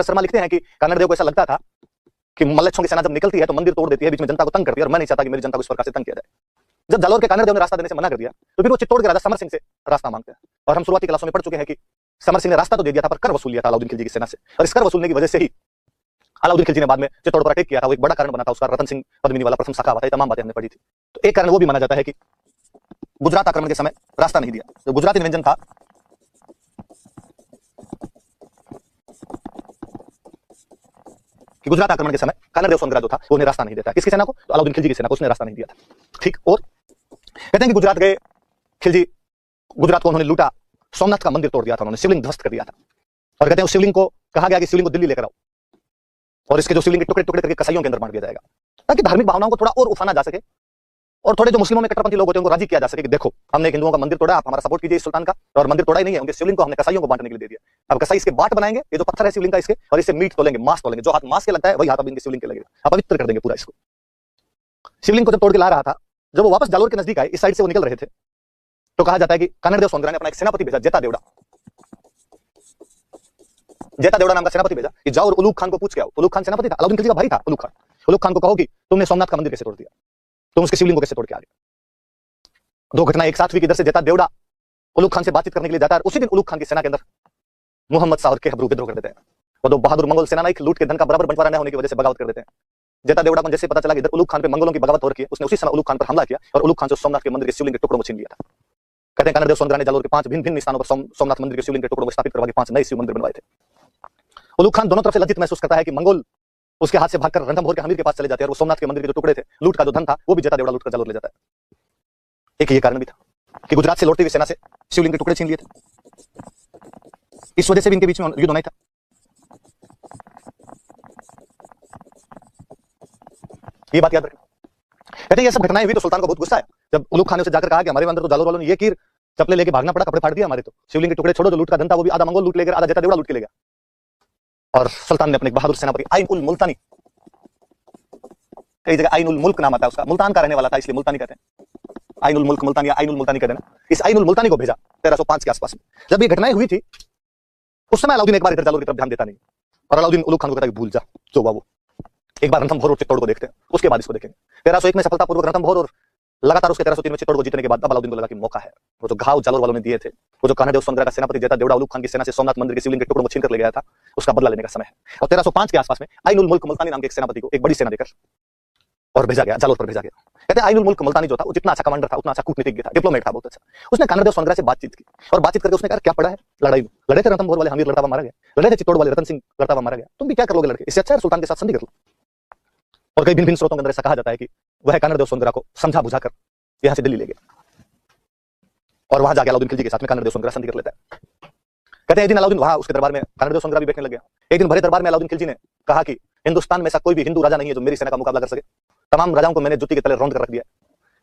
शर्मा लिखते हैं कि कानड़देव को ऐसा लगता था कि मल्लेच्छों की सेना जब निकलती है तो मंदिर तोड़ देती है, बीच में जनता को तंग करती है, और मैं नहीं चाहता कि मेरी जनता को इस प्रकार से तंग किया जाए। जब जालोर के कानड़देव ने रास्ता देने से मना कर दिया तो फिर वो चित्तौड़ के राजा समर सिंह से रास्ता मांगते हैं। और हम शुरुआती क्लासों में पढ़ चुके हैं कि समर सिंह ने रास्ता तो दे दिया था पर कर वसूल लिया था अलाउद्दीन खिलजी की सेना से, और इस कर वसूलने की वजह से ही अलाउद्दीन खिलजी ने बाद में चित्तौड़ पर अटैक किया था। वो एक बड़ा कारण बना था उसका, रतन सिंह पद्मिनी वाला प्रथम शाखा हुआ था। ये तमाम बातें हमने पढ़ी थी। तो एक कारण वो भी माना जाता है कि गुजरात आक्रमण के समय रास्ता नहीं दिया। जो गुजराती व्यंजन था कि गुजरात आक्रमण के समय कानड़देव सोनग्रा जो था वो उन्हें रास्ता नहीं देता। किसकी सेना को? तो अलाउद्दीन खिलजी की सेना को उसने रास्ता नहीं दिया था। ठीक। और कहते हैं कि गुजरात गए खिलजी, गुजरात को उन्होंने लूटा, सोमनाथ का मंदिर तोड़ दिया था उन्होंने, शिवलिंग ध्वस्त कर दिया था। और कहते हैं उस शिवलिंग को कहा गया कि शिवलिंग को दिल्ली लेकर आओ और इसके जो शिवलिंग के टुकड़े टुकड़े करके कसाईयों के अंदर बांट दिया जाएगा, ताकि धार्मिक भावनाओं को थोड़ा और उफाना जा सके और थोड़े जो मुस्लिमों में कट्टरपंथी लोग होते हैं उनको राजी किया जा सके कि देखो हमने एक हिंदुओं का मंदिर तोड़ा, आप हमारा सपोर्ट कीजिए इस सुल्तान का। और मंदिर तोड़ा ही नहीं है, उनके शिवलिंग को हमने कसाईयों को बांटने के लिए दे दिया। अब कसाई इसके बाट बनाएंगे, ये जो पत्थर है शिवलिंग का इसके, और इससे मीट तोलेंगे, मांस तोलेंगे, जो हाथ मांस के लगता है वही हाथ अब इनके शिवलिंग के लगेगा, अपवित्र कर देंगे पूरा इसको। शिवलिंग को जब तोड़ के ला रहा था, जब वो वापस जालोर के नजदीक आए, इस साइड से वो निकल रहे थे, तो कहा जाता है कि कानड़देव सोनग्रा ने अपना एक सेनापति भेजा, जेता देवड़ा। जेता देवड़ा नाम का सेनापति भेजा कि जाओ और उलूग खान को पूछ के आओ। उलूग खान सेनापति था, अलाउद्दीन खिलजी का भाई था उलूग खान। उलूग खान को कहो कि तुमने सोमनाथ का मंदिर कैसे तोड़ दिया, तुम उसके शिवलिंग को कैसे तोड़ के आ गए। दो घटना एक साथ हुई कि इधर से जेता देवड़ा उलूग खान से बातचीत करने के लिए जाता है, उसी दिन उलूग खान की सेना के अंदर मोहम्मद शाह और के हबरू विद्रोह कर देते हैं। वो दो बहादुर मंगोल सेनानायक लूट के धन का बराबर बंटवारा न होने की वजह से बगावत कर देते हैं। जेता देवड़ा को जैसे पता चला कि इधर उलूग खान पे मंगोलों की बगावत हो रही है, उसने उसी समय उलूग खान पर हमला किया और उलूग खान से सोमनाथ के मंदिर के शिवलिंग के टुकड़ों को छीन लिया था। कहते हैं कानड़देव सोनग्रा ने जालोर के 5 भिन्न स्थानों पर सोमनाथ मंदिर के शिवलिंग के टुकड़ों को स्थापित करवा के 5 नए शिव मंदिर बनवाए थे। उलूग खान दोनों तरफ से लज्जित महसूस करता है कि मंगोल उसके हाथ से भागकर रणथंभौर के हमीर के पास चले जाते हैं और वो सोमनाथ के मंदिर के जो टुकड़े थे, लूट का जो धन था, वो भी जेता देवड़ा लूट कर जालोर ले जाता है। एक ये कारण भी था कि गुजरात से लौटती हुई सेना से शिवलिंग के टुकड़े छीन लिए थे, इस वजह से भी इनके बीच में युद्ध नहीं था। ये बात याद रखना। कहते हैं ये सब घटनाएं हुई तो सुल्तान को बहुत गुस्सा आया। जब उलूग खान ने उसे जाकर कहा कि हमारे अंदर तो जालोर वालों ने ये कीर चपले लेके भागना पड़ा, कपड़े फाड़ दिया हमारे, तो शिवलिंग के टुकड़े छोड़ो, जो लूट का धन था वो भी आधा मंगोल लूट ले गया, आधा जेता देवड़ा लूट के ले गया। और सुल्तान ने अपने बहादुर सेनापति आइन उल मुल्तानी, कई जगह आइन उल मुल्क नाम आता है उसका, मुल्तान का रहने वाला था इसलिए मुल्तानी कहते हैं, आइन उल मुल्क मुल्तान या आइन उल मुल्तानी कहते हैं। इस आइन उल मुल्तानी को भेजा 1305 के आसपास में। जब ये घटनाएं हुई थी उस समय अलाउद्दीन एक बार इधर जालोर की तरफ ध्यान देता नहीं, और अलाउद्दीन उलूग खान को कहता है भूल जा जो बाबू, एक बार रणथंभौर और चित्तौड़ को देखते हैं, उसके बाद इसको देखेंगे। 1301 में सफलतापूर्वक रणथंभौर और लगातार उसके 1303 में चित्तौड़ को जीतने के बाद अब अलाउद्दीन को लगा कि मौका है। वो जो घाव जालोर वालों ने दिए थे, वो जो कानड़देव सोनग्रा का सेनापति जेता देवड़ा उलूग खान की सेना से सोमनाथ मंदिर के शिवलिंग के टुकड़ों को छीन कर ले गया था, उसका बदला लेने का समय है। और 1305 के आसपास में आइन उल मुल्क मुल्तानी नाम के एक सेनापति को एक बड़ी सेना देकर और भेजा गया, जालोर पर भेजा गया। कहते हैं आइन उल मुल्क मुल्तानी जो था वो जितना अच्छा कमांडर था, उतना अच्छा कूटनीतिज्ञ था, डिप्लोमेट था, बहुत अच्छा। उसने कानड़देव सोनग्रा से बातचीत की और बातचीत करके उसने कहा क्या पड़ा है लड़ाई में, लड़े थे रणथंभौर वाले हमीर लड़ता हुआ मारा गया, लड़े थे चित्तौड़ वाले रतन सिंह लड़ता हुआ मारा गया, तुम भी क्या कर लोगे लड़के, इससे अच्छा है सुल्तान के साथ संधि कर लो। और कई भिन्न भिन्न स्रोतों के अंदर ऐसा कहा जाता है कि वह कानड़देव सोनग्रा को समझा बुझाकर यहां से दिल्ली ले गया और वहां जाके अलाउद्दीन खिलजी के साथ में कानड़देव सोनग्रा संधि कर लेता है। कहते हैं एक दिन अलाउद्दीन वहां उसके दरबार में कानड़देव सोनग्रा भी बैठने लग गया। एक दिन भरे दरबार में अलाउद्दीन खिलजी ने कहा कि हिंदुस्तान में ऐसा कोई भी हिंदू राजा नहीं है जो मेरी सेना का मुकाबला कर सके, तमाम राजाओं को मैंने जुत्ती के तले रौंद कर रख दिया।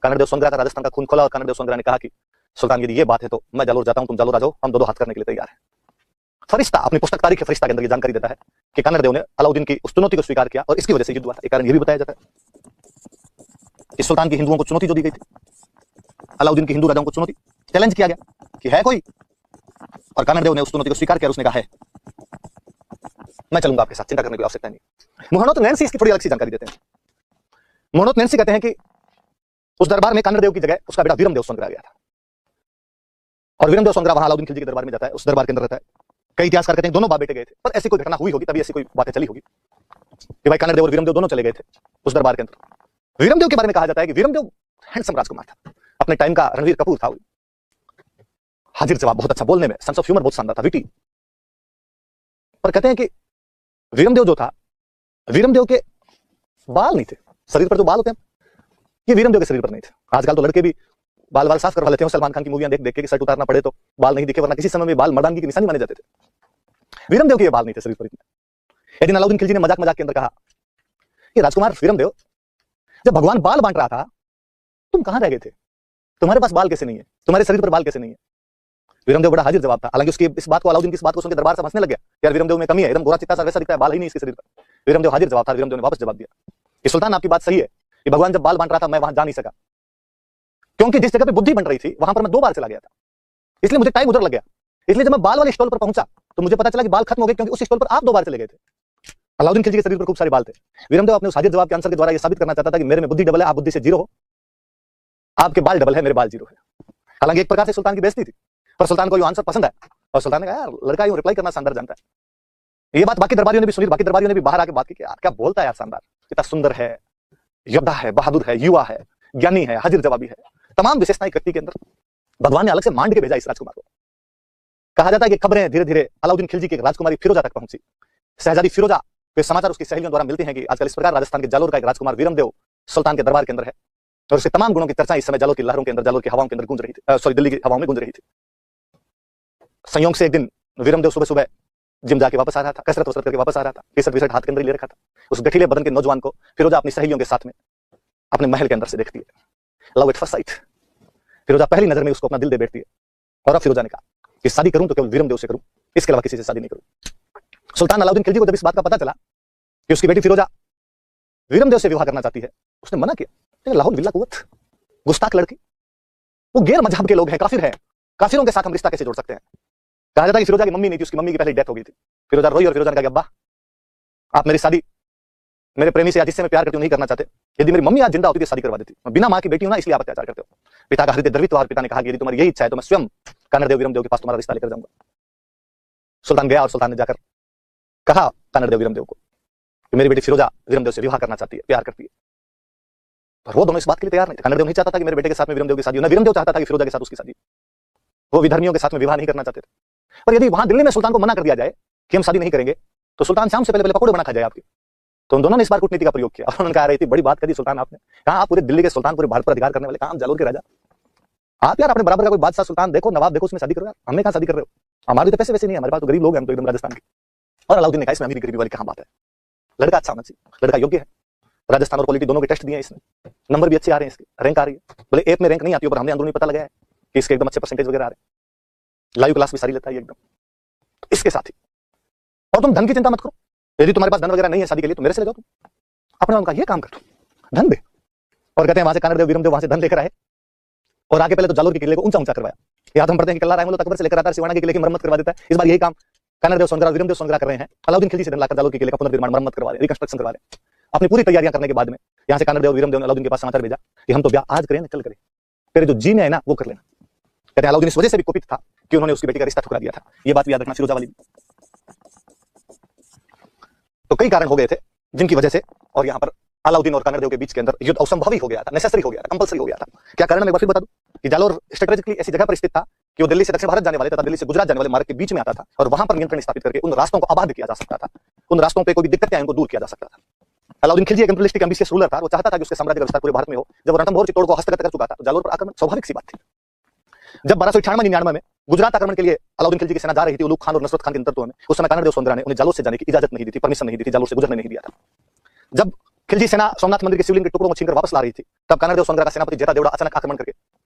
कानड़देव सोनग्रा का राजस्थान का खून खोला और कानड़देव सोनग्रा ने कहा कि सुल्तान यदि ये बात है तो मैं जालोर जाता हूं, तुम जालोर आ जाओ, हम दोनों हाथ करने के लिए तैयार हैं। फरिश्ता अपनी पुस्तक तारीख फरिश्ता के अंदर ये जानकारी देता है कि कानड़देव ने अलाउद्दीन की उस चुनौती को स्वीकार किया और इसकी वजह से युद्ध हुआ था। एक कारण ये भी बताया जाता है कि सुल्तान की हिंदुओं को चुनौती जो दी गई थी, अलाउद्दीन की हिंदू राजाओं को चुनौती, चैलेंज किया गया कि है कोई, और कानड़देव ने उस चुनौती को स्वीकार किया और उसने कहा है मैं चलूंगा आपके साथ, चिंता करने की आवश्यकता नहीं। मोहनोत नैन्सी इसकी थोड़ी अलग सी जानकारी देते हैं। मोहनोत नैन्सी कहते हैं कि उस दरबार में कानड़देव की जगह उसका बेटा वीरमदेव सोनग्रा गया था और वीरमदेव सोनग्रा वहां अलाउद्दीन खिलजी के दरबार में जाता है, उस दरबार के अंदर रहता है। कई इतिहासकार कहते हैं दोनों बाप बेटे गए थे, पर ऐसी कोई घटना हुई होगी तभी ऐसी कोई बातें चली होगी कि भाई कानड़देव और वीरमदेव दोनों चले गए थे उस दरबार के अंदर। वीरमदेव के बारे में कहा जाता है कि वीरमदेव हैंडसम राजकुमार था, अपने टाइम का रणवीर कपूर था, हाजिर जवाब बहुत अच्छा, बोलने में सेंस ऑफ ह्यूमर बहुत शानदार था, विटी। पर कहते हैं कि वीरमदेव जो था, वीरमदेव के बाल नहीं थे, शरीर पर जो बाल होते हैं ये वीरमदेव के शरीर पर नहीं थे। आजकल तो लड़के भी बाल साफ करवा लेते हैं, सलमान खान की मूवियां देख देख के शर्ट उतारना पड़े तो बाल नहीं दिखे, वरना किसी समय में बाल मर्दानगी की निशानी माने जाते थे। वीरमदेव के ये बाल नहीं थे शरीर पर इतने। एक दिन अलाउद्दीन खिलजी ने मजाक मजाक के अंदर कहा कि राजकुमार वीरमदेव, जब भगवान बाल बांट रहा था तुम कहां रह गए थे, तुम्हारे पास बाल कैसे नहीं है, तुम्हारे शरीर पर बाल कैसे नहीं है। वीरमदेव बड़ा हाजिर जवाब था। हालांकि उसकी इस बात को अलाउद्दीन की इस बात को सुनकर दरबार से हंसने लग गया, यार वीरमदेव में कमी है, एकदम गोरा चिट्टा सा वैसा दिखता है, बाल ही नहीं इसके शरीर पर। वीरमदेव हाजिर जवाब था। वीरमदेव ने वापस जवाब दिया कि सुल्तान आपकी बात सही है कि भगवान जब बाल बांट रहा था मैं वहां जा नहीं सका, क्योंकि जिस जगह पे बुद्धि बन रही थी वहां पर मैं 2 बार चला गया था, इसलिए मुझे टाइम उधर लग गया। इसलिए जब मैं बाल वाले स्टॉल पर पहुंचा तो मुझे पता चला कि बाल खत्म हो गए, क्योंकि उस स्टॉल पर आप 2 बार चले गए थे। अलाउद्दीन खिलजी के शरीर पर खूब सारे बाल थे। वीरमदेव अपने उस हाजिर जवाब के आंसर के द्वारा यह साबित करना चाहता था कि मेरे में बुद्धि डबल है, आप बुद्धि से 0 हो। आपके बाल डबल है, मेरे बाल 0 है। हालांकि एक प्रकार से सुल्तान की बेइज्जती थी, पर सुल्तान को ये आंसर पसंद आया और सुल्तान ने कहा यार लड़का यूं रिप्लाई करना शानदार जानता है। ये बात बाकी दरबारियों ने भी सुनी, बाकी दरबारियों ने भी बाहर आके बात की कि यार क्या बोलता है यार, शानदार, इतना सुंदर है, योद्धा है, बहादुर है, युवा है, ज्ञानी है, हाजिर जवाबी है, तमाम विशेषताएं व्यक्ति के अंदर। भगवान ने अलग से मांड के भेजा इस राजकुमार को। कहा जाता है कि खबरें धीरे धीरे अलाउद्दीन खिलजी की राजकुमारी फिरोजा तक पहुंची। शहजादी फिरोजा के समाचार उसकी सहेलियों द्वारा मिलते हैं कि आजकल इस प्रकार राजस्थान के जालोर का एक राजकुमार वीरमदेव सुल्तान के दरबार के अंदर है, और उसके तमाम गुणों की चर्चा इस समय जालोर की लहरों के अंदर, जालोर की हवाओं के अंदर गूंज रही थी, दिल्ली की हवाओं में गूंज रही थी। संयोग से एक दिन वीरमदेव सुबह सुबह जिम जाके वापस आ रहा था, कसरत वसरत करके वापस आ रहा था, टी शर्ट हाथ के अंदर ले रखा था। उस गठीले बदन के नौजवान को फिरोजा अपनी सहेलियों के साथ में अपने महल के अंदर से देखती है। Love at first sight. Firoza पहली नजर में उसको अपना दिल दे बैठती है। और अब फिरोजा ने कहा कि शादी करूं तो केवल वीरमदेव से करूं, इसके अलावा किसी से शादी नहीं करूं। सुल्तान अलाउद्दीन खिलजी को जब इस बात का पता चला कि उसकी बेटी फिरोजा वीरमदेव से विवाह करना चाहती है, उसने मना किया। लाहौल बिल्ला कुव्वत, गुस्ताख लड़की, वो गैर मजहब के लोग हैं, काफिर हैं, काफिरों के साथ हम रिश्ता कैसे जोड़ सकते हैं। कहा जाता है कि फिरोजा की मम्मी नहीं थी, उसकी मम्मी की पहले डेथ हो गई थी। फिरोजा रोई और फिरोजा ने कहा अब्बा आप मेरी शादी मेरे प्रेमी से या जिससे मैं प्यार करती हूं नहीं करना चाहते। यदि मेरी मम्मी आज जिंदा होती तो शादी करवा देती। मैं बिना मां की बेटी हूं ना, इसलिए आप अत्याचार करते हो। पिता का हृदय द्रवित हुआ और पिता ने कहा कि यदि तुम्हारी यही इच्छा है तो मैं स्वयं कानरदेव वीरमदेव के पास तुम्हारा रिश्ता लेकर जाऊंगा। सुल्तान गया और सुल्तान ने जाकर कहा कानरदेव वीरमदेव को कि मेरी बेटी फिरोजा वीरमदेव से विवाह करना चाहती है, प्यार करती है। पर वो दोनों इस बात के लिए तैयार नहीं थे। कानरदेव नहीं चाहता था कि मेरे बेटे के साथ में वीरमदेव की शादी हो, ना वीरमदेव चाहता था कि फिरोजा के साथ उसकी शादी। वो विधर्मियों के साथ में विवाह नहीं करना चाहते थे। पर यदि वहां दिल्ली में सुल्तान को मना कर दिया जाए कि हम शादी नहीं करेंगे, तो सुल्तान शाम से पहले पकौड़े बना खा जाए आपके। तो उन दोनों ने इस बार कूटनीति का प्रयोग किया। उन्होंने कहा रही थी बड़ी बात कर दी सुल्तान आपने, कहा आप पूरे दिल्ली के सुल्तान, पूरे भारत पर अधिकार करने वाले, कहा आप जालोर के राजा, आप यार अपने बराबर का कोई बादशाह सुल्तान देखो, नवाब देखो, उसमें शादी करो यार, हमने कहा शादी कर रहे हो, हमारे तो पैसे वैसे नहीं है, हमारे पास तो गरीब लोग हैं, हम तो एकदम राजस्थान के। और अलाउद्दीन ने कहा इसमें अमीरी गरीबी वाली कहां बात है, लड़का अच्छा होना चाहिए, लड़का योग्य है, राजस्थान और क्वालिटी दोनों के टेस्ट दिए इसने, नंबर भी अच्छे आ रहे हैं, इसके रैंक आ रही है, बोले ऐप में रैंक नहीं आती, पर हमने अंदरूनी पता लगाया है कि इसके एकदम अच्छे परसेंटेज वगैरह आ रहे हैं, लाइव क्लास भी सारी लेता है एकदम। इसके साथ ही और तुम धन की चिंता मत करो, यदि तुम्हारे पास धन वगैरह नहीं है शादी के लिए तो मेरे से ले जाओ, तुम अपने उनका ये काम कर दो, धन दे। और कहते हैं वहां से कानरदेव वीरमदेव वहां से धन लेकर आए और आगे पहले तो जालोर के किले को ऊंचा ऊंचा करवाया। याद हम पढ़ते हैं कि कल्ला रायमल तकबर से लेकर आता है सिवाना के किले की मरम्मत करवा देता है। इस बार यही काम कानरदेव सोनगरा वीरमदेव सोनगरा कर रहे हैं। अलाउद्दीन खिलजी से धन लाकर जालोर के किले का पुनर्निर्माण, मरम्मत करवा रहे, रिकंस्ट्रक्शन करवा रहे। अपनी पूरी तैयारियां करने के बाद में यहाँ से कानरदेव वीरमदेव ने अलाउद्दीन के पास समाचार भेजा कि हम तो ब्याह आज करें ना कल करें, तेरे जो जी में है ना वो कर लेना। कहते हैं अलाउद्दीन इस वजह से भी कुपित था कि उन्होंने उसकी बेटी का रिश्ता ठुकरा दिया था। ये बात भी याद रखना फिरोजा वाली। तो कई कारण हो गए थे जिनकी वजह से और यहाँ पर अलाउद्दीन और कानरदेव के बीच के अंदर युद्ध असंभव ही हो गया था, नेसेसरी हो गया था, कंपल्सरी हो गया था। क्या कारण मैं एक बार फिर बता दूं कि जालोर स्ट्रेटेजिकली ऐसी जगह पर स्थित था कि वो दिल्ली से दक्षिण भारत जाने वाले तथा दिल्ली से गुजरात जाने वाले मार्ग के बीच में आता था और वहां पर नियंत्रण स्थापित करके उन रास्तों को आबाद किया जा सकता था, उन रास्तों पे कोई भी दिक्कतें उनको दूर किया जा सकता था। अलाउद्दीन खिलजी एक इंपीरियलिस्टिक एम्बिशियस रूलर था, वो चाहता था कि उसके साम्राज्य का विस्तार पूरे भारत में हो। जब रणथंभौर चित्तौड़ को हस्तगत कर चुका था तो जालोर पर आक्रमण स्वाभाविक सी बात थी। जब 1298-99 में गुजरात आक्रमण के लिए अलाउद्दीन खिलजी की सेना जा रही थी उलूग खान और नसरत खान के नेतृत्व में, उस समय कानरदेव सोनगरा ने उन्हें जालोर से जाने की इजाजत नहीं दी थी, परमिशन नहीं दी थी, जालोर से गुजरने नहीं दिया था। जब खिलजी सेना सोमनाथ मंदिर के शिवलिंग के टुकड़ों को छीनकर वापस ला रही थी तब कानरदेव सोनगरा का सेनापति जेठा देवड़ा अचानक आक्रमण करके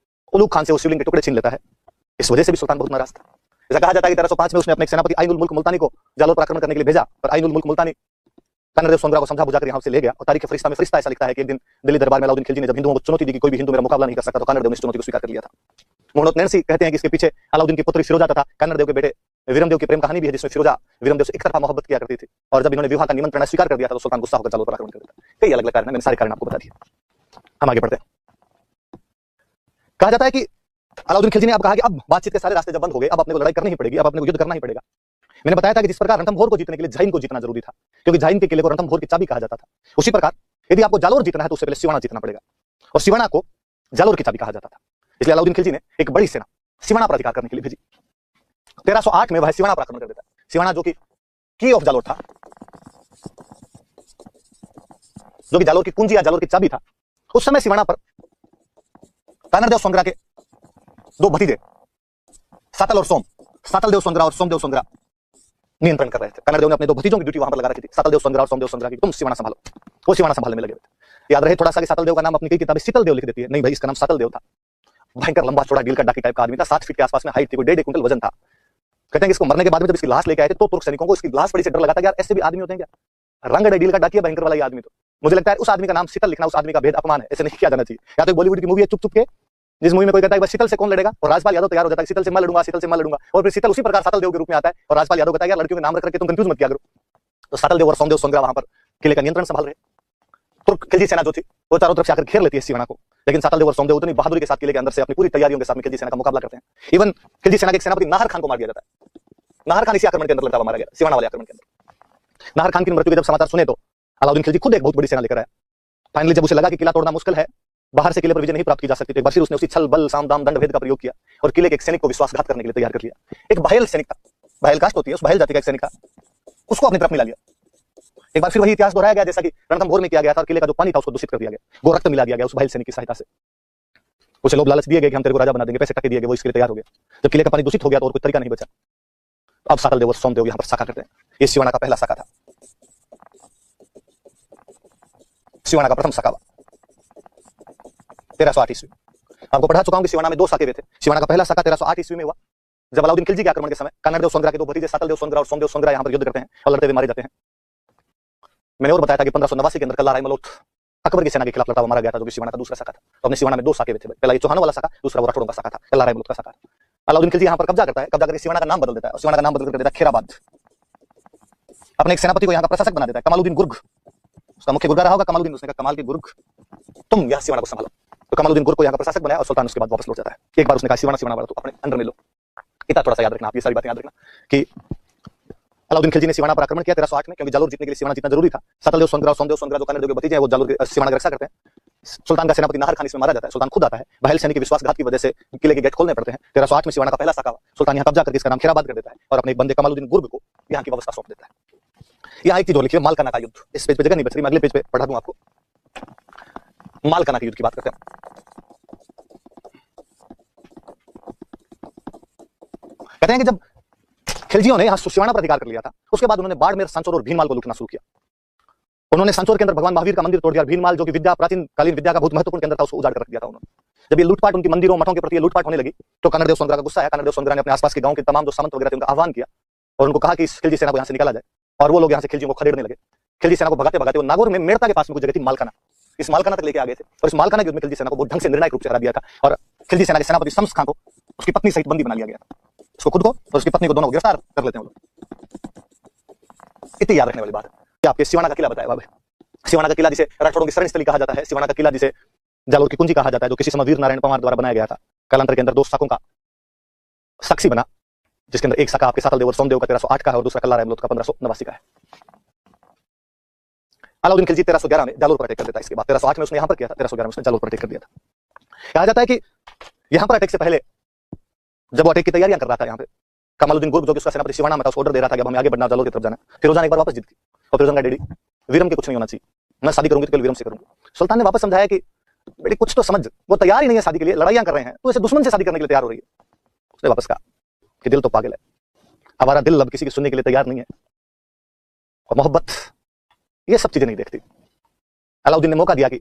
उलूग खान से वो शिवलिंग के टुकड़े छीन लेता है। इस वजह से भी सुल्तान बहुत नाराज था। ऐसा कहा जाता है कि 1305 में उसने अपने सेनापति आइनुल मुल्क मुल्तानी को जालोर पर आक्रमण करने के लिए भेजा, पर आइनुल मुल्क मुल्तानी कानरदेव सोनगरा को समझा बुझाकर यहाँ से ले गया। और तारीख फरिश्ता में फरिश्ता ऐसा लिखता है कि एक दिन दिल्ली दरबार में अलाउद्दीन खिलजी ने जब हिंदुओं को चुनौती दी कि कोई भी हिंदू मेरा मुकाबला नहीं कर सकता तो कानरदेव ने इस चुनौती को स्वीकार कर लिया था। मोहम्मद नैन्सी कहते हैं कि इसके पीछे अलाउद्दीन की पुत्री फिरोजा तथा कानरदेव के बेटे वीरमदेव की प्रेम कहानी भी है, जिसमें फिरोजा वीरमदेव से एक तरफा मोहब्बत किया करती थी और जब इन्होंने विवाह का निमंत्रण स्वीकार कर दिया था तो सुल्तान गुस्सा होकर जालोर पर आक्रमण कर देता। कई अलग अलग कारण है, मैंने सारे कारण आपको बता दिए। हम आगे बढ़ते हैं। कहा जाता है कि अलाउद्दीन खिलजी ने अब कहा कि अब बातचीत के सारे रास्ते जब बंद हो गए, अब अपने को लड़ाई करनी ही पड़ेगी, अब अपने को युद्ध करना ही पड़ेगा। मैंने बताया था कि जिस प्रकार रणथंभौर को जीतने के लिए झाइन को जीतना जरूरी था, क्योंकि झाइन के किले को रणथंभौर की चाबी कहा जाता था, उसी प्रकार यदि आपको जालोर जीतना है तो उससे पहले सिवाना जीतना पड़ेगा और सिवाना को जालोर की चाबी कहा जाता था। इसलिए अलाउद्दीन खिलजी ने एक बड़ी सेना सिवाना पर अधिकार करने के लिए भेजी। 1308 में वह सिवाना पर आक्रमण कर देता है। सिवाना जो कि की ऑफ जालोर था, जो कि जालोर की कुंजी या जालोर की चाबी था। उस समय सिवाना पर कानरदेव सोनगरा के दो भतीजे सातल और सोम, सातल देव सोनगरा और सोमदेव सोनगरा नियंत्रण कर रहे थे। कानरदेव ने अपने दो भतीजों की ड्यूटी वहां पर लगा रखी थी, सातल देव सोनगरा और सोमदेव सोनगरा की, तुम सिवाना संभालो। वो सिवाना संभालने में लगे हुए थे। याद रहे थोड़ा सा कि सातल देव का नाम अपनी कई किताबें शीतल देव लिख देती है, नहीं भाई इसका नाम सातल देव था। भयंकर लंबा चौड़ा डील का डाकी टाइप का आदमी था, 7 फीट के आसपास में हाइट थी, कोई 1.5 क्विंटल वजन था। कहते हैं कि इसको मरने के बाद में जब इसकी लाश लेके आए थे तो तुर्क सैनिकों को इसकी लाश पड़ी से डर लगा था कि यार ऐसे भी आदमी होते हैं क्या, रंग डील का डाकिया भयंकर वाला ये आदमी। तो मुझे लगता है उस आदमी का नाम शीतल लिखना उस आदमी का भेद अपमान है, ऐसे नहीं किया जाना चाहिए। या तो बॉलीवुड की मूवी है चुप चुप के, जिस मूवी में कोई कहता है बस शीतल से कौन लड़ेगा, और राजपाल यादव तैयार हो जाता है शीतल से मैं लड़ूंगा, शीतल से मैं लड़ूंगा, और फिर शीतल उसी प्रकार सातल देव के रूप में आता है और राजपाल यादव कहता है यार लड़कियों के नाम रख करके तुम कंफ्यूज मत किया करो। तो सातल देव और सोमदेव सोनग्रा वहां पर किले का नियंत्रण संभाल रहे। तुर्क खिलजी सेना जो थी वो चारों तरफ से आकर घेर लेती है सिवाना को, लेकिन सातल देव और सोमदेव उतनी बहादुरी के साथ किले के अंदर से अपनी पूरी तैयारियों के साथ में खिलजी सेना का मुकाबला करते हैं। इवन खिलजी सेना के सेनापति नाहर खान को मार दिया जाता है। नाहर खान इसी आक्रमण के अंदर लड़ता हुआ मारा गया, सिवाना वाले आक्रमण के अंदर। नाहर खान की मृत्यु के जब समाचार सुने तो अलाउद्दीन खिलजी खुद एक बहुत बड़ी सेना लेकर आया। फाइनली जब उसे लगा कि किला तोड़ना मुश्किल है, बाहर से किले पर विजय नहीं प्राप्त की जा सकती, तो एक बार फिर उसने उसी छल बल साम दाम दंड भेद का प्रयोग किया और किले के एक सैनिक को विश्वासघात करने के लिए तैयार कर लिया। एक बहेल सैनिक था, बहेल कास्ट होती है, उस बहेल जाति का एक सैनिक था, उसको अपनी तरफ मिला लिया। एक बार फिर वही इतिहास दोहराया गया जैसा कि रणथंभोर में किया गया था, और किले का जो पानी था उसको दूषित कर दिया गया, गोरक्त मिला दिया गया उस बहेल सैनिक की सहायता से। उसे लोभ लालच दिए गए कि हम तेरे को राजा बना देंगे, पैसे टके दिए गए, वो इसके लिए तैयार हो गया। जब किले का पानी दूषित हो गया तो और कोई तरीका नहीं बचा। अब सातल देव और सोमदेव यहाँ पर शाखा करते हैं। ये सिवाना का पहला शाखा था, सिवाना का प्रथम शाखा 1308 ईस्वी। आपको पढ़ा चुका हूं कि सिवाना में दो शाखे हुए थे। सिवाना का पहला शाखा 1308 ईस्वी में हुआ जब अलाउद्दीन खिलजी के आक्रमण के समय कन्नड़ देव सोनग्रा के दो भतीजे सातल देव सोनग्रा और सोमदेव सोनग्रा यहाँ पर युद्ध करते हैं और लड़ते हुए मारे जाते हैं। मैंने और बताया था कि 1589 के अंदर कल्ला रायमलोट अकबर की सेना के खिलाफ लड़ता हुआ मारा गया था, जो कि सिवाना का दूसरा शाखा था। तो अपने सिवाना में दो शाखे थे, पहला ये चौहानों वाला शाखा, दूसरा वो राठौड़ों का शाखा था, कल्ला रायमलोट का शाखा। अलाउद्दीन खिलजी यहाँ पर कब्जा करता है, कब्जा करके सिवाना का नाम बदल देता है और सिवाना का नाम बदल कर देता है खेराबाद। अपने एक सेनापति को यहाँ का प्रशासक बना देता है, कमालुद्दीन गुर्ग। उसका मुख्य गुर्गा रहा होगा कमालुद्दीन, उसने कहा कमाल के गुर्ग तुम यह सिवाना को संभालो। तो कमालुद्दीन गुर्ग को यहाँ का प्रशासक बनाया और सुल्तान उसके बाद वापस लौट जाता है। एक बार उसने कहा सिवाना वाला तो अपने अंडर में लो। इतना थोड़ा सा याद रखना, आप ये सारी बातें याद रखना कि अलाउद्दीन खिलजी ने सिवाना पर आक्रमण किया 1308 में, क्योंकि जालोर जीतने के लिए सिवाना जीतना जरूरी था। सातल देव सोनग्रा और सोमदेव सोनग्रा जो कन्नड़ देव के भतीजे हैं वो जालोर सिवाना की रक्षा करते हैं। सुल्तान का सेनापति नाहर खान इसमें मारा जाता है, सुल्तान खुद आता है। बहेल सैनिक के विश्वासघात की वजह से किले के गेट खोलने पड़ते हैं। 1308 में सिवाना का पहला शाखा सुल्तान यहाँ कब्जा करके इसका नाम खेराबाद कर देता है और अपने बंदे कमालुद्दीन गुर्ग को यहाँ की व्यवस्था सौंप देता है। यहाँ एक चीज और लिखिए, मालकाना का युद्ध। इस पेज पे जगह नहीं बच रही, मैं अगले पेज पे पढ़ा दूं आपको। मालकाना के युद्ध की बात करते हैं। कहते हैं कि जब खिलजियों ने यहाँ सिवाना पर अधिकार कर लिया था, उसके बाद उन्होंने बाड़मेर, सांचौर और भीनमाल को लूटना शुरू किया। उन्होंने सांचौर के अंदर भगवान महावीर का मंदिर तोड़ दिया। भीनमाल जो कि विद्या प्राचीन कालीन विद्या का बहुत महत्वपूर्ण केंद्र था, उसको उजाड़ कर रख दिया था उन्होंने। जब ये लूटपाट उनकी मंदिरों मठों के प्रति लूटपाट होने लगी तो कन्नड़ देव सोनग्रा का गुस्सा है। कन्नड़ देव सोनग्रा ने अपने आसपास के गांव के तमाम जो सामंत वगैरह थे उनका आह्वान किया और उनको कहा कि इस खिलजी सेना को यहाँ से निकाला जाए, और वो लोग यहाँ से खिलजियों को खदेड़ने लगे। खिलजी सेना को भगाते भगाते वो नागौर में मेड़ता के पास में कुछ जगह थी मालकाना, इस मालकाना तक लेके आ गए थे और इस मालकाना के युद्ध में खिलजी सेना को बहुत ढंग से निर्णायक रूप से हरा दिया था और खिलजी सेना के सेनापति शम्स खां को उसकी पत्नी सहित बंदी बना लिया गया। उसको खुद को और उसकी पत्नी को दोनों गिरफ्तार कर लेते हैं वो लोग। इतनी याद रखने वाली बात है कि आपके सिवाना का किला बताया बाबा। सिवाना का किला जिसे राठौड़ों की शरण स्थली कहा जाता है, सिवाना का किला जिसे जालोर की कुंजी कहा जाता है, जो किसी समय वीर नारायण पंवार द्वारा बनाया गया था, कालांतर के अंदर दो शाखों का साक्षी बना, जिसके अंदर एक शाखा आपके सातल देव और सोमदेव का 1308 का है और दूसरा कल्ला रायमलोट का 1589 का है। अलाउद्दीन खिलजी 1311 में जालोर पर अटैक कर देता है। इसके बाद 1308 में उसने यहाँ पर किया था, 1311 में उसने जालोर पर अटैक कर दिया था। कहा जाता है कि यहाँ पर अटैक से पहले जब वो अटैक की तैयारियां कर रहा था, यहाँ पे कमालुद्दीन गुर्ग जो कि उसका सेनापति सिवाना में था, उसको ऑर्डर दे रहा था कि अब हमें आगे बढ़ना, जालोर की तरफ जाना। फिरोजा ने एक बार वापस जीत की और फिरोजा का डैडी वीरम के कुछ नहीं होना चाहिए, मैं शादी करूंगी तो केवल वीरम से करूंगी। सुल्तान ने वापस समझाया कि बेटी कुछ तो समझ, वो तैयार ही नहीं है शादी के लिए, लड़ाइयां कर रहे हैं, तो इसे दुश्मन से शादी करने के लिए तैयार हो रही है। उसने वापस कहा कि दिल तो पागल है, हमारा दिल अब किसी की सुनने के लिए तैयार नहीं है, और मोहब्बत ये सब चीजें नहीं देखती। अलाउद्दीन ने मौका दिया कि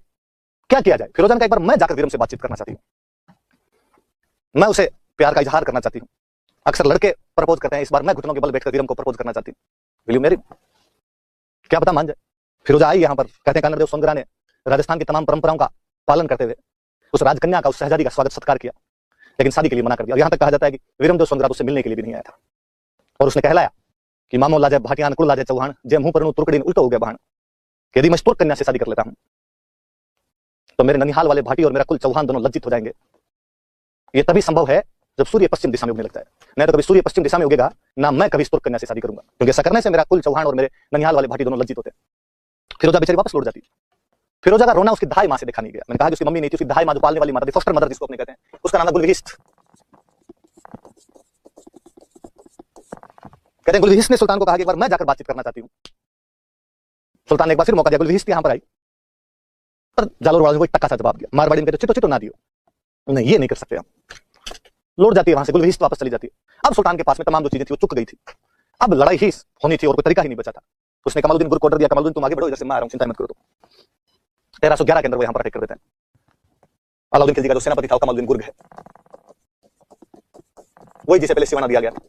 क्या किया जाए। फिरोजा ने कहा एक बार मैं जाकर वीरम से बातचीत करना चाहती हूँ, मैं उसे प्यार का इजहार करना चाहती हूँ। अक्सर लड़के प्रपोज करते हैं, इस बार मैं घुटनों के बल बैठकर वीरम को प्रपोज करना चाहती हूँ, विल यू मैरी, क्या पता मान जाए। फिरोजा आई यहाँ पर, कहते हैं कन्नड़ देव सोनग्रा ने राजस्थान की तमाम परंपराओं का पालन करते हुए उस राजकन्या का, उस शहजादी का स्वागत सत्कार किया, लेकिन शादी के लिए मना कर दिया। यहाँ तक कहा जाता है कि वीरम देव सोनग्रा उससे मिलने के लिए भी नहीं आया था और उसने कहलाया कि मामो लाजे भाटियान कुल लाजे चौहान, जे मुंह पर तुर्कड़ी उल्टो हो गया बहन, यदि मैं तुर्क कन्या से शादी कर लेता हूं तो मेरे ननिहाल वाले भाटी और मेरा कुल चौहान दोनों लज्जित हो जाएंगे। ये तभी संभव है जब सूर्य पश्चिम दिशा में उगने लगता है, नहीं तो कभी सूर्य पश्चिम दिशा में उगेगा ना, मैं कभी तुर्क कन्या से शादी करूंगा, क्योंकि ऐसा करने से मेरा कुल चौहान और मेरे ननिहाल वाले भाटी दोनों लज्जित होते हैं। फिरोजा बेचारी वापस लौट जाती। फिरोजा का रोना उसकी धाई मां से देखा नहीं गया। मैंने कहा कि उसकी मम्मी नहीं थी, उसकी धाई मां जो पालने वाली माता थी, फॉस्टर मदर जिसको अपने कहते हैं, उसका नाम है गुलविहिस्त। कहते हैं गुलविहिस्त ने सुल्तान को कहा कि एक बार मैं जाकर बातचीत करना चाहती हूँ। सुल्तान ने एक बार फिर मौका दिया, गुलविहिस्त यहाँ पर आई, पर जालोर वालों ने कोई टक्का सा जवाब दिया, मारवाड़ी में कहते चिटो ना दियो, नहीं ये नहीं कर सकते हम। लौट जाती है वहां से, गुलविहिस्त वापस चली जाती है। अब सुल्तान के पास में तमाम जो चीजें थी वो चुक गई थी, अब लड़ाई ही होनी थी और कोई तरीका ही नहीं बचा था। उसने कमालुद्दीन गुर्ग को ऑर्डर दिया, कमालुद्दीन तुम आगे बढ़ो, इधर से मैं आ रहा हूं, चिंता मत करो। तो 1311 के अंदर वो यहाँ पर अटैक कर देते हैं। अलाउद्दीन खिलजी का जो सेनापति था कमालुद्दीन गुर्ग है, वही जिसे पहले सिवाना दिया गया था।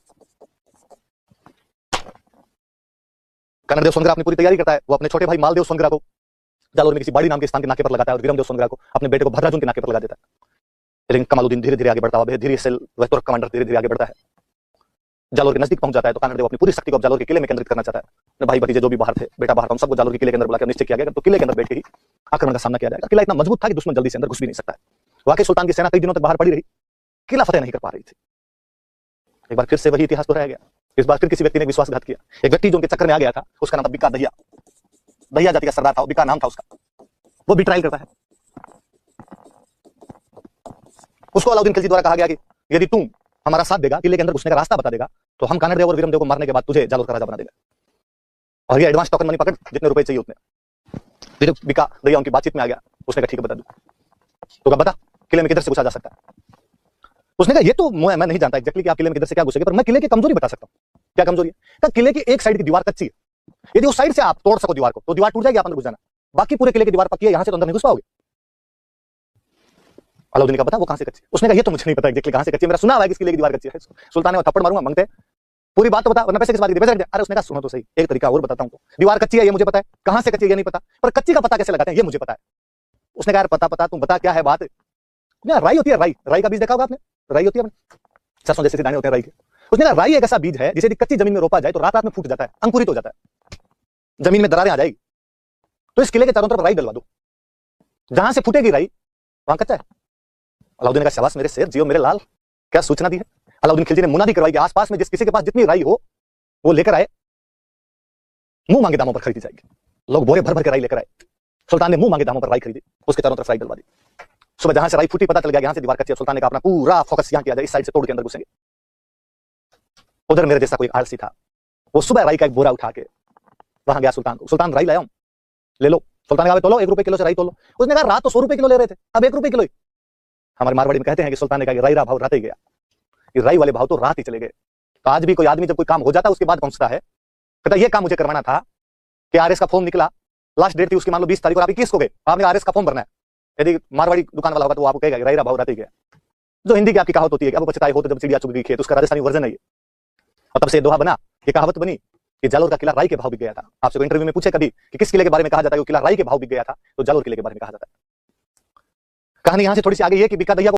कन्नड़ देव सोनग्रा अपनी पूरी तैयारी करता है, वो अपने छोटे भाई मालदेव सोनग्रा को जालोर में किसी बाड़ी नाम के स्थान के नाके पर लगाता है और वीरम देव सोनग्रा को अपने बेटे को भद्राजुन के नाके पर लगा देता है। लेकिन कमालुद्दीन धीरे धीरे आगे बढ़ता हुआ, धीरे से वह तुर्क कमांडर धीरे धीरे आगे बढ़ता है, जालोर के नजदीक पहुंच जाता है। तो कानड़ देव अपनी पूरी शक्ति को जालोर के किले में केंद्रित करना चाहता है। भाई भतीजे जो भी बाहर थे, बेटा बाहर था, उन सबको जालोर के किले के अंदर बुलाकर निश्चय किया गया तो किले के अंदर बैठ के ही आक्रमण का सामना किया जाएगा। किला इतना मजबूत था कि दुश्मन जल्दी से अंदर घुस भी नहीं सकता है। वाकई सुल्तान की सेना कई दिनों तक बाहर पड़ी रही, किला फतेह नहीं कर पा रही थी। एक बार फिर से वही इतिहास दोहराया गया। इस बार फिर किसी व्यक्ति ने विश्वासघात किया। एक व्यक्ति जो उनके चक्कर में आ गया था, उसका नाम था बिका दहिया। दहिया जाति का सरदार था, बिका नाम था उसका। वो बिट्रायल करता है। उसको अलाउद्दीन खिलजी द्वारा कहा गया कि यदि तुम हमारा साथ देगा, किले के अंदर घुसने का रास्ता बता देगा, तो हम कानड़ देव और वीरम देव को मारने के बाद तुझे जालोर का राजा बना देगा। और ये एडवांस टोकन मनी पकड़, जितने रुपए चाहिए उतने। फिर बिका दहिया उनकी बातचीत में आ गया। उसने कहा ठीक है बता दूं। तो कहा बता किले में किधर से घुसा जा सकता है। उसने कहा ये तो मैं नहीं जानता एग्जैक्टली कि आप किले में किधर से क्या घुसेंगे, पर मैं किले की कमजोरी बता सकता हूं। क्या कमजोरी है? कहा किले की एक साइड की दीवार कच्ची है, यदि उस साइड से आप तोड़ सको दीवार को तो दीवार टूट जाएगी, आप अंदर घुस जाना। बाकी पूरे किले की दीवार पक्की है, यहां से तो अंदर नहीं घुस पाओगे। अलाउद्दीन ने कहा बता वो कहां से कच्ची? उसने कहा ये तो मुझे नहीं पता एग्जैक्टली कहां से कच्ची है, मेरा सुना हुआ है कि इस किले की दीवार कच्ची है। सुल्तान ने थप्पड़ मारूंगा, मांगते पूरी बात तो बता वरना पैसे किस बात की? पैसे रख दे। अरे उसने कहा सुनो तो सही, एक तरीका और बताता हूं। दीवार कच्ची है ये मुझे पता है, कहां से कच्ची है ये नहीं पता, पर कच्ची का पता कैसे लगाते हैं ये मुझे पता है। उसने कहा यार पता तुम बता क्या है बात। राई होती है, राई का बीज देखा होगा आपने? राई होती है सरसों जैसे दाने होते हैं राई के। उसने कहा राई एक ऐसा बीज है जिसे कच्ची जमीन में रोपा जाए तो रात रात में फूट जाता है, अंकुरित हो जाता है, जमीन में दरारें आ जाएगी। तो इस किले के चारों तरफ राई डलवा दो, जहां से फूटेगी राई वहां कच्चा है। अलाउद्दीन का शाबाश मेरे शेर, जियो मेरे लाल, क्या सूचना दी है। अलाउद्दीन खिलजी ने मुनादी करवाई कि आसपास में जिस किसी के पास जितनी राई हो वो लेकर आए, मुंह मांगे दामों पर खरीदी जाएगी। लोग बोरे भर भर के राई लेकर आए। सुल्तान ने मुंह मांगे दामों पर राई खरीदी, उसके चारों तरफ राई डलवा दी। सुबह जहां से राई फूटी पता चल गया यहां से दीवार कच्ची है। सुल्तान ने कहा अपना पूरा फोकस यहां किया जाए, इस साइड से तोड़ के अंदर घुसेंगे। उधर मेरे जैसा कोई आलसी था, वो सुबह राई का एक बोरा उठा के वहां गया सुल्तान को। सुल्तान राई लाया हूं, ले लो। सुल्तान ने कहा तोलो, 1 रुपए किलो से राई तोलो। उसने कहा रात तो 100 रुपए किलो ले रहे थे, अब 1 रुपए किलो ही। हमारे मारवाड़ी में कहते हैं कि सुल्तान ने कहा राई रा भाव रात ही गया, कि राई वाले भाव तो रात ही चले गए। तो आज भी कोई आदमी जब कोई काम हो जाता है उसके बाद पहुंचता है, कहता ये काम मुझे करवाना था कि आरएस का फॉर्म निकला, लास्ट डेट थी उसकी मान लो 20 तारीख, और आप 21 को गए, आपने आरएस का फॉर्म भरना है। यदि मारवाड़ी दुकान वाला होगा तो वो आपको कहेगा राई रा भाव रात ही गया। जो हिंदी की आपकी कहावत होती है कि अब पछताए हो तो जब चिड़िया चुग गई खेत, उसका राजस्थानी वर्जन है ये। और तब से दोहा बना, ये कहावत बनी कि जालोर का किला राई के भाव बिक गया था। आपसे इंटरव्यू में पूछे कभी कि किस किले के बारे में कहा जाता है कि किला राई के भाव बिक गया था, तो जालोर किले के बारे में कहा जाता है। कहानी यहां से थोड़ी सी आगे ये कि बिका दहिया